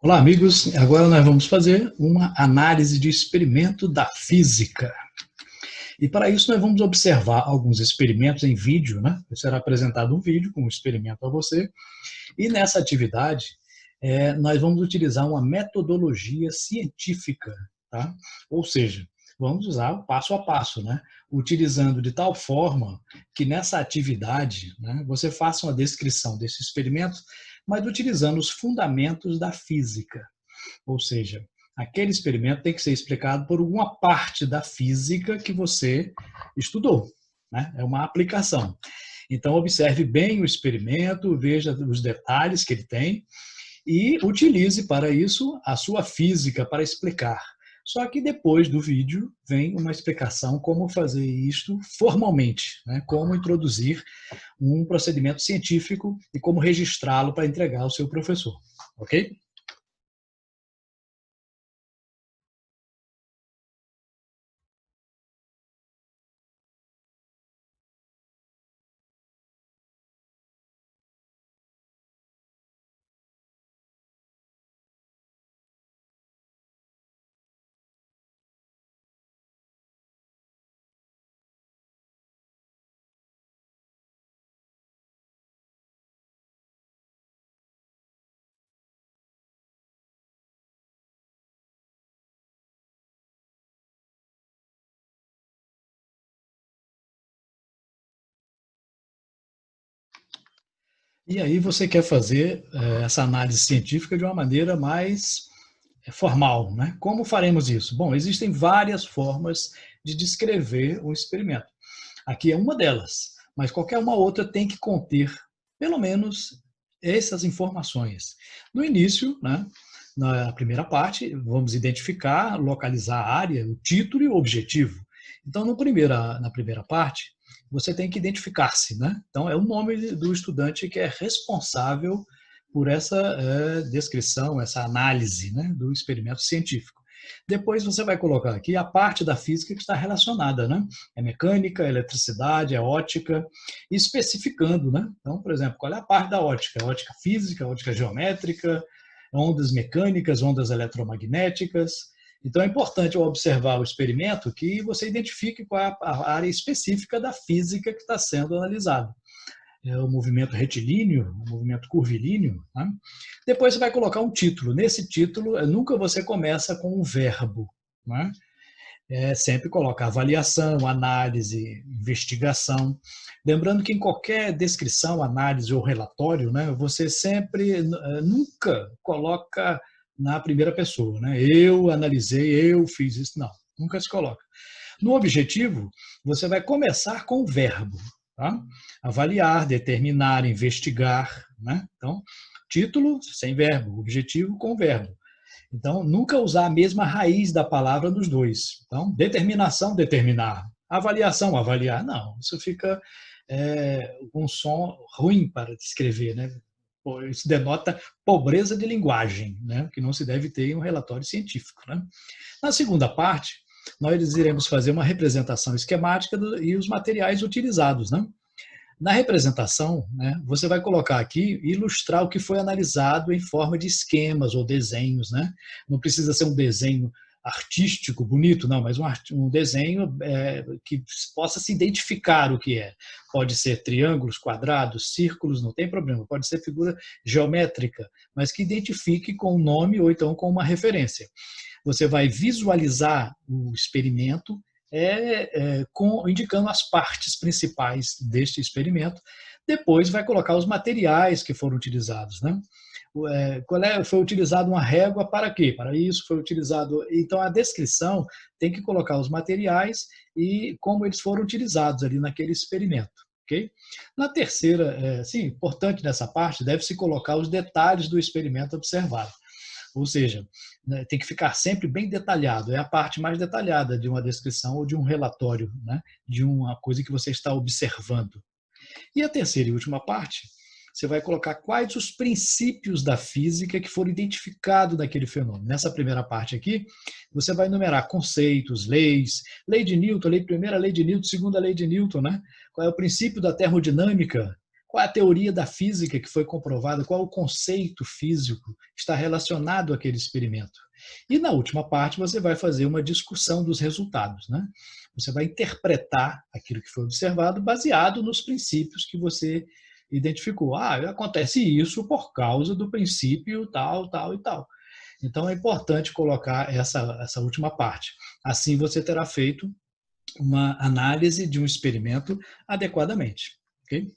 Olá, amigos. Agora nós vamos fazer uma análise de experimento da física. E para isso nós vamos observar alguns experimentos em vídeo, né? Será apresentado um vídeo com um experimento a você. E nessa atividade, nós vamos utilizar uma metodologia científica, tá? Ou seja, vamos usar o passo a passo, né? Utilizando de tal forma que nessa atividade, né, você faça uma descrição desse experimento, mas utilizando os fundamentos da física. Ou seja, aquele experimento tem que ser explicado por uma parte da física que você estudou, né? É uma aplicação. Então, observe bem o experimento, veja os detalhes que ele tem e utilize para isso a sua física para explicar. Só que depois do vídeo vem uma explicação como fazer isto formalmente, né? Como introduzir um procedimento científico e como registrá-lo para entregar ao seu professor, ok? E aí você quer fazer essa análise científica de uma maneira mais formal, né? Como faremos isso? Bom, existem várias formas de descrever um experimento. Aqui é uma delas, mas qualquer uma outra tem que conter, pelo menos, essas informações. No início, né, na primeira parte, vamos identificar, localizar a área, o título e o objetivo. Então, na primeira parte, você tem que identificar-se, né? Então, é o nome do estudante que é responsável por essa descrição, essa análise, né, do experimento científico. Depois você vai colocar aqui a parte da física que está relacionada, né? É mecânica, é eletricidade, é ótica, especificando, né? Então, por exemplo, qual é a parte da ótica? Ótica física, ótica geométrica, ondas mecânicas, ondas eletromagnéticas. Então, é importante ao observar o experimento que você identifique qual é a área específica da física que está sendo analisada. É o movimento retilíneo, o movimento curvilíneo. Né? Depois você vai colocar um título. Nesse título, nunca você começa com um verbo. Né? Sempre coloca avaliação, análise, investigação. Lembrando que em qualquer descrição, análise ou relatório, né, você sempre, nunca coloca na primeira pessoa. Né? Eu analisei, eu fiz isso. Não, nunca se coloca. No objetivo, você vai começar com o verbo. Tá? Avaliar, determinar, investigar. Né? Então, título sem verbo, objetivo com verbo. Então, nunca usar a mesma raiz da palavra nos dois. Então, determinação, determinar. Avaliação, avaliar. Não, isso fica um som ruim para descrever, né? Isso denota pobreza de linguagem, né? Que não se deve ter em um relatório científico. Né? Na segunda parte, nós iremos fazer uma representação esquemática e os materiais utilizados. Né? Na representação, né, você vai colocar aqui, ilustrar o que foi analisado em forma de esquemas ou desenhos. Né? Não precisa ser um desenho artístico, bonito, não, mas um desenho que possa se identificar o que é. Pode ser triângulos, quadrados, círculos, não tem problema. Pode ser figura geométrica, mas que identifique com o nome ou então com uma referência. Você vai visualizar o experimento indicando as partes principais deste experimento. Depois vai colocar os materiais que foram utilizados. Né? Foi utilizado uma régua para quê? Para isso foi utilizado. Então, a descrição tem que colocar os materiais e como eles foram utilizados ali naquele experimento. Okay? Na terceira, sim, importante nessa parte, deve-se colocar os detalhes do experimento observado. Ou seja, né, tem que ficar sempre bem detalhado. É a parte mais detalhada de uma descrição ou de um relatório, né, de uma coisa que você está observando. E a terceira e última parte, você vai colocar quais os princípios da física que foram identificados naquele fenômeno. Nessa primeira parte aqui, você vai enumerar conceitos, leis, lei de Newton, primeira lei de Newton, segunda lei de Newton, né? Qual é o princípio da termodinâmica, qual é a teoria da física que foi comprovada, qual é o conceito físico que está relacionado àquele experimento. E na última parte você vai fazer uma discussão dos resultados, né? Você vai interpretar aquilo que foi observado baseado nos princípios que você identificou. Ah, acontece isso por causa do princípio tal, tal e tal. Então é importante colocar essa última parte. Assim você terá feito uma análise de um experimento adequadamente. Ok?